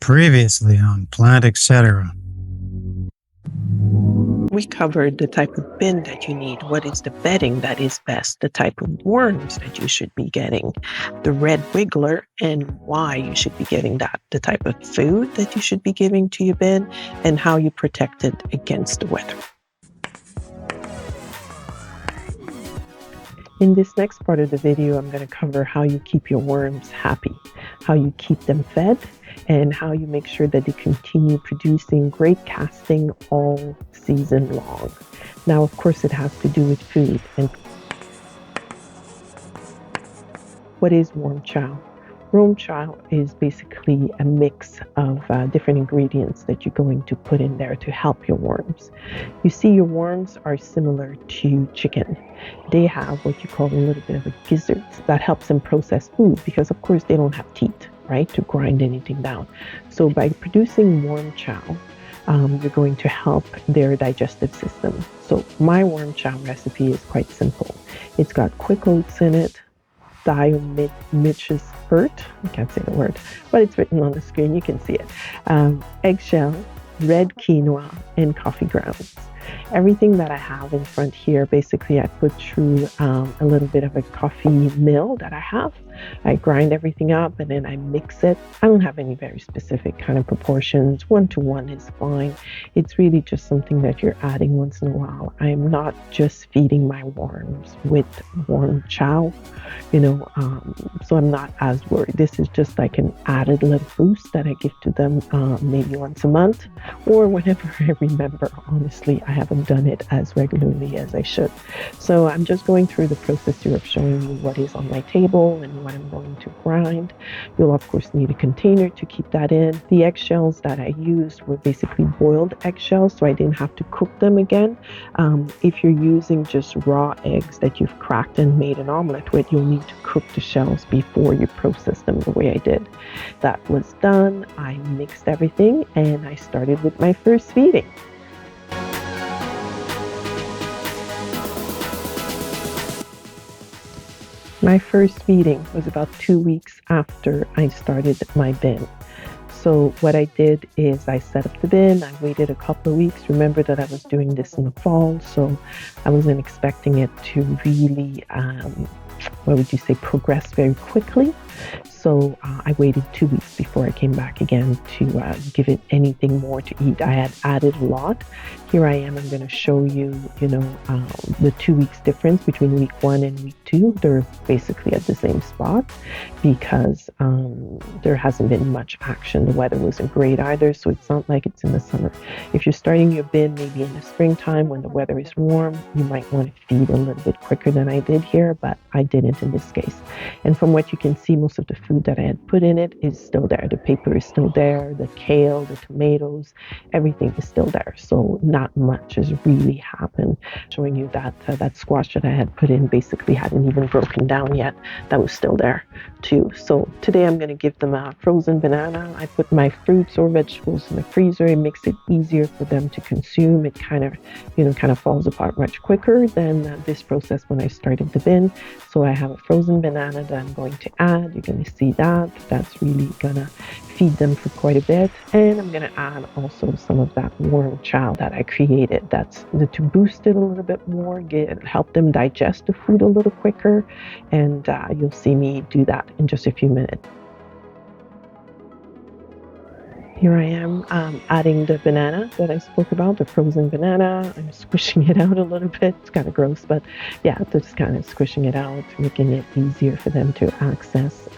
Previously on Plant Etc. We covered the type of bin that you need, what is the bedding that is best, the type of worms that you should be getting, the red wiggler, and why you should be getting that, the type of food that you should be giving to your bin, and how you protect it against the weather. In this next part of the video, I'm going to cover how you keep your worms happy, how you keep them fed, and how you make sure that they continue producing great casting all season long. Now, of course, it has to do with food. And what is worm chow? Worm chow is basically a mix of different ingredients that you're going to put in there to help your worms. You see, your worms are similar to chicken. They have what you call a little bit of a gizzard that helps them process food because, of course, they don't have teeth, right, to grind anything down. So by producing worm chow, you're going to help their digestive system. So my worm chow recipe is quite simple. It's got quick oats in it, diatomaceous earth, I can't say the word, but it's written on the screen, you can see it, eggshell, red quinoa, and coffee grounds. Everything that I have in front here, basically I put through a little bit of a coffee mill that I have. I grind everything up and then I mix it. I don't have any very specific kind of proportions. 1-to-1 is fine. It's really just something that you're adding once in a while. I am not just feeding my worms with worm chow, so I'm not as worried. This is just like an added little boost that I give to them maybe once a month or whenever I remember. Honestly, I haven't done it as regularly as I should. So I'm just going through the process here of showing you what is on my table and what I'm going to grind. You'll of course need a container to keep that in. The eggshells that I used were basically boiled eggshells, so I didn't have to cook them again. If you're using just raw eggs that you've cracked and made an omelet with, you'll need to cook the shells before you process them the way I did. That was done. I mixed everything and I started with my first feeding. My first feeding was about 2 weeks after I started my bin. So what I did is I set up the bin, I waited a couple of weeks. Remember that I was doing this in the fall, so I wasn't expecting it to really, progress very quickly. So I waited 2 weeks before I came back again to give it anything more to eat. I had added a lot. Here I am. I'm going to show you, the 2 weeks difference between week 1 and week 2. They're basically at the same spot because there hasn't been much action. The weather wasn't great either, so it's not like it's in the summer. If you're starting your bin maybe in the springtime when the weather is warm, you might want to feed a little bit quicker than I did here, but I didn't in this case. And from what you can see, most of the food that I had put in it is still there. The paper is still there, the kale, the tomatoes, everything is still there. So not much has really happened. Showing you that that squash that I had put in basically hadn't even broken down yet. That was still there too. So today I'm going to give them a frozen banana. I put my fruits or vegetables in the freezer. It makes it easier for them to consume. It kind of falls apart much quicker than this process when I started the bin. So I have a frozen banana that I'm going to add. You're going to see that. That's really going to feed them for quite a bit. And I'm going to add also some of that worm chow that I created. That's to boost it a little bit more, help them digest the food a little quicker. And you'll see me do that in just a few minutes. Here I am adding the banana that I spoke about, the frozen banana. I'm squishing it out a little bit. It's kind of gross, but yeah, just kind of squishing it out, making it easier for them to access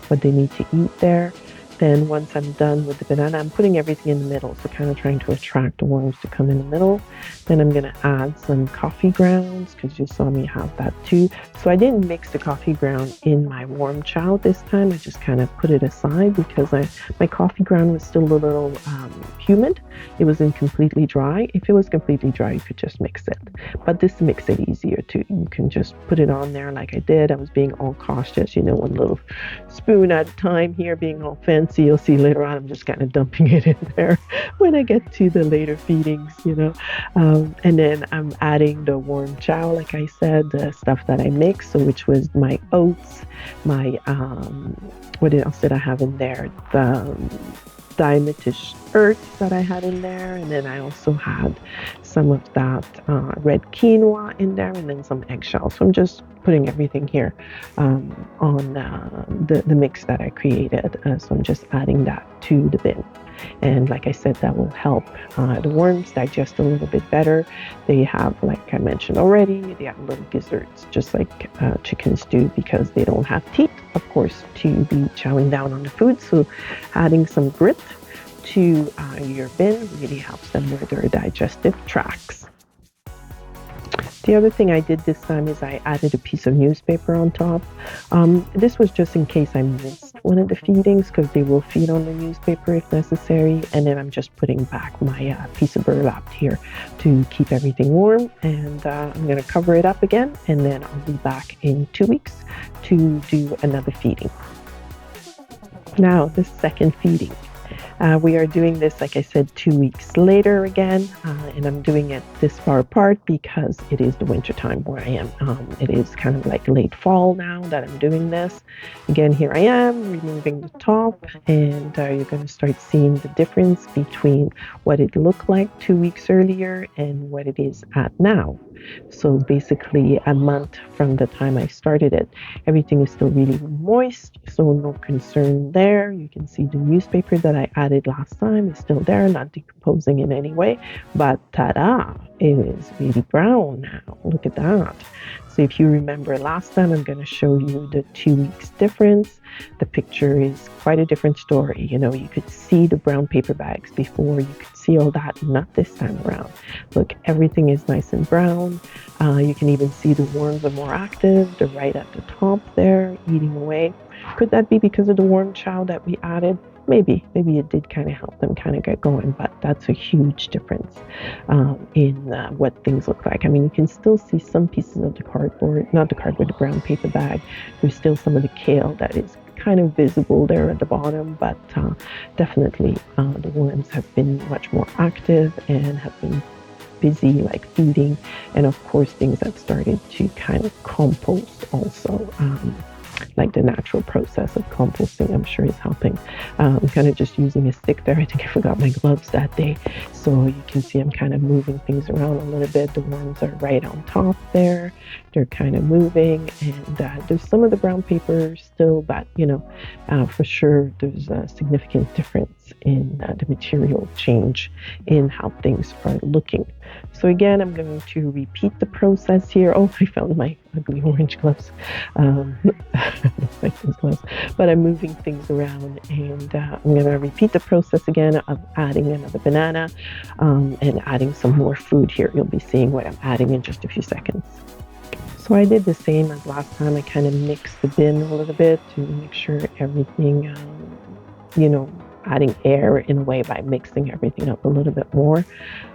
what they need to eat there. Then once I'm done with the banana, I'm putting everything in the middle, so kind of trying to attract the worms to come in the middle. Then I'm going to add some coffee grounds because you saw me have that too. So I didn't mix the coffee ground in my worm chow this time. I just kind of put it aside because my coffee ground was still a little humid. It wasn't completely dry. If it was completely dry, you could just mix it. But this makes it easier too. You can just put it on there like I did. I was being all cautious, one little spoon at a time here, being all fancy. You'll see later on, I'm just kind of dumping it in there when I get to the later feedings, and then I'm adding the worm chow, like I said, the stuff that I mixed, so which was my oats, my, what else did I have in there? diatomaceous earth that I had in there, and then I also had some of that red quinoa in there, and then some eggshells. So I'm just putting everything here on the mix that I created. So I'm just adding that to the bin. And like I said, that will help the worms digest a little bit better. They have, like I mentioned already, they have little gizzards, just like chickens do, because they don't have teeth, of course, to be chowing down on the food. So adding some grit to your bin really helps them with their digestive tracts. The other thing I did this time is I added a piece of newspaper on top. This was just in case I missed one of the feedings, because they will feed on the newspaper if necessary. And then I'm just putting back my piece of burlap here to keep everything warm. And I'm going to cover it up again, and then I'll be back in 2 weeks to do another feeding. Now, the second feeding. We are doing this, like I said, 2 weeks later again, and I'm doing it this far apart because it is the winter time where I am. It is kind of like late fall now that I'm doing this. Again, here I am removing the top, and you're going to start seeing the difference between what it looked like 2 weeks earlier and what it is at now. So basically a month from the time I started it, everything is still really moist, so no concern there. You can see the newspaper that I added last time is still there, not decomposing in any way, but ta-da, it is really brown now. Look at that. So if you remember last time, I'm going to show you the 2 weeks difference. The picture is quite a different story. You know, you could see the brown paper bags before, you could see all that, not this time around. Look, everything is nice and brown. You can even see the worms are more active. They're right at the top there, eating away. Could that be because of the worm chow that we added? Maybe it did kind of help them kind of get going, but that's a huge difference in what things look like. I mean, you can still see some pieces of the cardboard, not the cardboard, the brown paper bag. There's still some of the kale that is kind of visible there at the bottom, but definitely the worms have been much more active and have been busy, like feeding, and of course things have started to kind of compost also. Like the natural process of composting, I'm sure is helping. I'm kind of just using a stick there. I think I forgot my gloves that day. So you can see I'm kind of moving things around a little bit. The worms are right on top there. They're kind of moving, and there's some of the brown paper still, but you know, for sure there's a significant difference in the material change in how things are looking. So again, I'm going to repeat the process here. Oh, I found my ugly orange gloves. Like those gloves. But I'm moving things around, and I'm going to repeat the process again of adding another banana and adding some more food here. You'll be seeing what I'm adding in just a few seconds. So I did the same as last time. I kind of mixed the bin a little bit to make sure everything, you know, adding air in a way by mixing everything up a little bit more.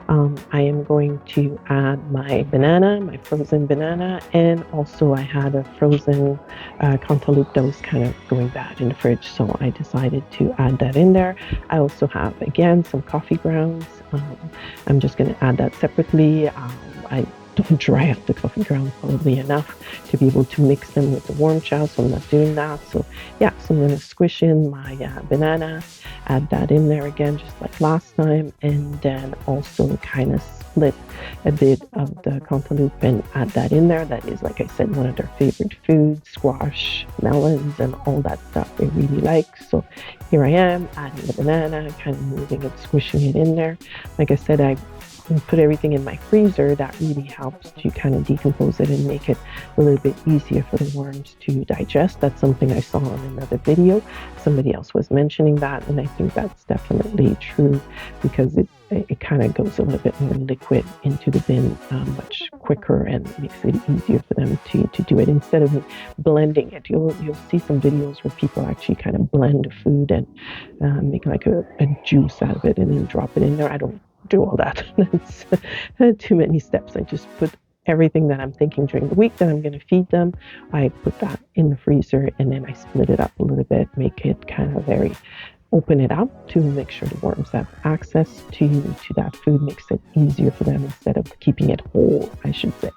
I am going to add my banana, my frozen banana, and also I had a frozen cantaloupe that was kind of going bad in the fridge, so I decided to add that in there. I also have, again, some coffee grounds. I'm just going to add that separately. I don't dry up the coffee grounds probably enough to be able to mix them with the warm chow, so I'm not doing that. So yeah, so I'm going to squish in my banana, add that in there again just like last time, and then also kind of split a bit of the cantaloupe and add that in there. That is, like I said, one of their favorite foods, squash, melons, and all that stuff they really like. So here I am adding the banana, kind of moving it, squishing it in there. Like I said, I put everything in my freezer. That really helps to kind of decompose it and make it a little bit easier for the worms to digest. That's something I saw in another video. Somebody else was mentioning that, and I think that's definitely true, because it kind of goes a little bit more liquid into the bin much quicker, and makes it easier for them to do it instead of blending it. You'll see some videos where people actually kind of blend the food and make like a juice out of it and then drop it in there. I don't do all that. It's too many steps. I just put everything that I'm thinking during the week that I'm going to feed them. I put that in the freezer, and then I split it up a little bit, make it kind of very open it up to make sure the worms have access to that food, makes it easier for them instead of keeping it whole, I should say.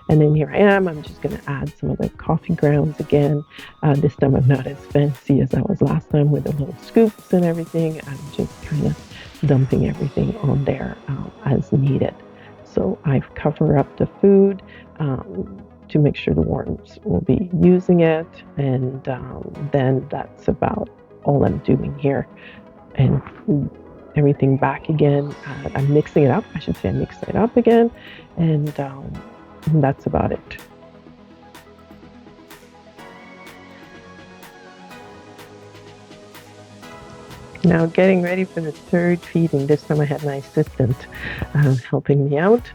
And then here I am. I'm just going to add some of the coffee grounds again. This time I'm not as fancy as I was last time with the little scoops and everything. I'm just kind of dumping everything on there as needed. So I've covered up the food to make sure the worms will be using it. And then that's about all I'm doing here. And everything back again. I'm mixing it up. I should say I'm mixing it up again. And that's about it. Now getting ready for the third feeding. This time I had my assistant helping me out.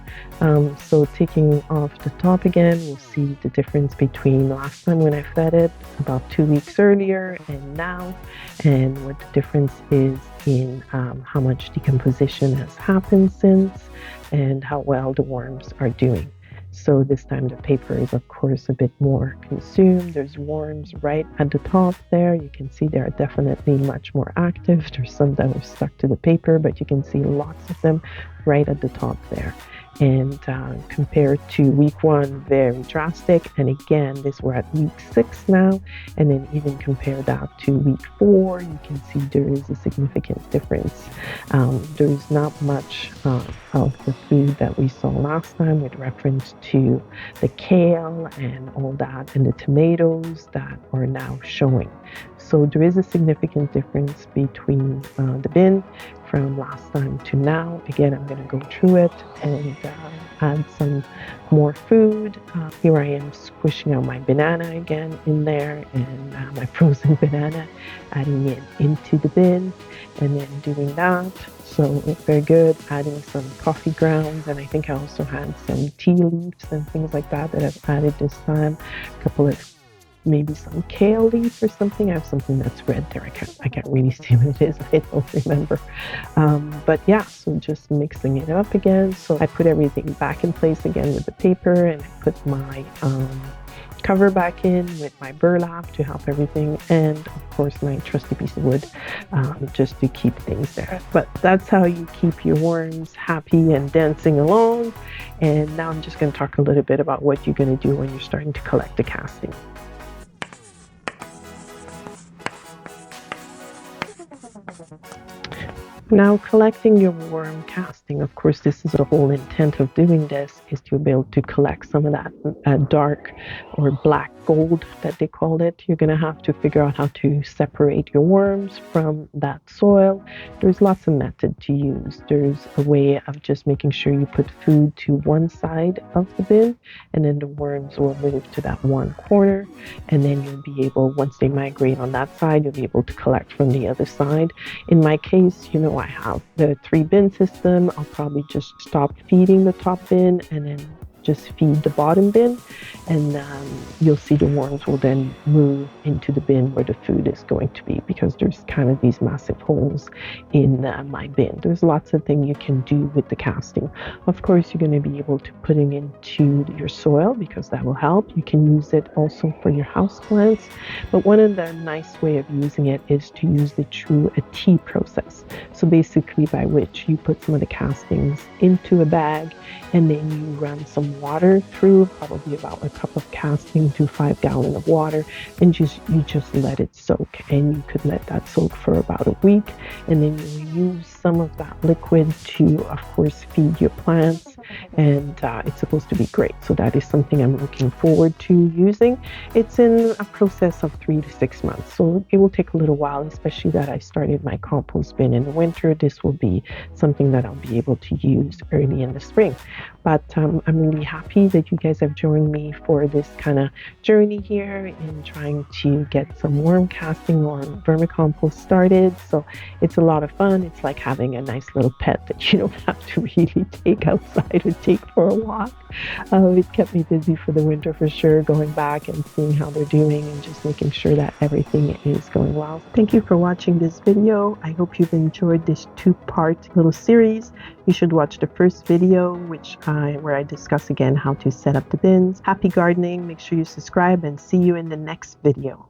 So taking off the top again, we'll see the difference between last time when I fed it about 2 weeks earlier and now, and what the difference is in how much decomposition has happened since, and how well the worms are doing. So this time the paper is of course a bit more consumed. There's worms right at the top there. You can see they're definitely much more active. There's some that were stuck to the paper, but you can see lots of them right at the top there. And compared to week 1, very drastic. And again, we're at week 6 now. And then even compare that to week 4, you can see there is a significant difference. There's not much of the food that we saw last time with reference to the kale and all that, and the tomatoes that are now showing. So there is a significant difference between the bin from last time to now. Again, I'm going to go through it and add some more food. Here I am squishing out my banana again in there, and my frozen banana, adding it into the bin and then doing that. So it's very good. Adding some coffee grounds, and I think I also had some tea leaves and things like that I've added this time. A couple of maybe some kale leaf or something. I have something that's red there. I can't really see what it is. I don't remember. But yeah, so just mixing it up again. So I put everything back in place again with the paper, and I put my cover back in with my burlap to help everything, and of course my trusty piece of wood just to keep things there. But that's how you keep your worms happy and dancing along. And now I'm just going to talk a little bit about what you're going to do when you're starting to collect the casting. Now, collecting your worm casting, of course, this is the whole intent of doing this, is to be able to collect some of that dark or black gold that they call it. You're going to have to figure out how to separate your worms from that soil. There's lots of methods to use. There's a way of just making sure you put food to one side of the bin, and then the worms will move to that one corner, and then you'll be able, once they migrate on that side, you'll be able to collect from the other side. In my case, I have the 3-bin system. I'll probably just stop feeding the top bin and then just feed the bottom bin, and you'll see the worms will then move into the bin where the food is going to be, because there's kind of these massive holes in my bin. There's lots of things you can do with the casting. Of course, you're going to be able to put it into your soil, because that will help. You can use it also for your house plants, but one of the nice way of using it is to use it through a tea process. So basically, by which you put some of the castings into a bag, and then you run some water through, probably about a cup of casting to 5 gallons of water, and you just let it soak. And you could let that soak for about a week, and then you use some of that liquid to, of course, feed your plants, and it's supposed to be great. So that is something I'm looking forward to using. It's in a process of 3 to 6 months, so it will take a little while, especially that I started my compost bin in the winter. This will be something that I'll be able to use early in the spring. But I'm really happy that you guys have joined me for this kind of journey here in trying to get some worm casting or vermicompost started. So it's a lot of fun. It's like having a nice little pet that you don't have to really take outside or take for a walk. It kept me busy for the winter for sure, going back and seeing how they're doing and just making sure that everything is going well. Thank you for watching this video. I hope you've enjoyed this 2-part little series. You should watch the first video, where I discuss again how to set up the bins. Happy gardening. Make sure you subscribe, and see you in the next video.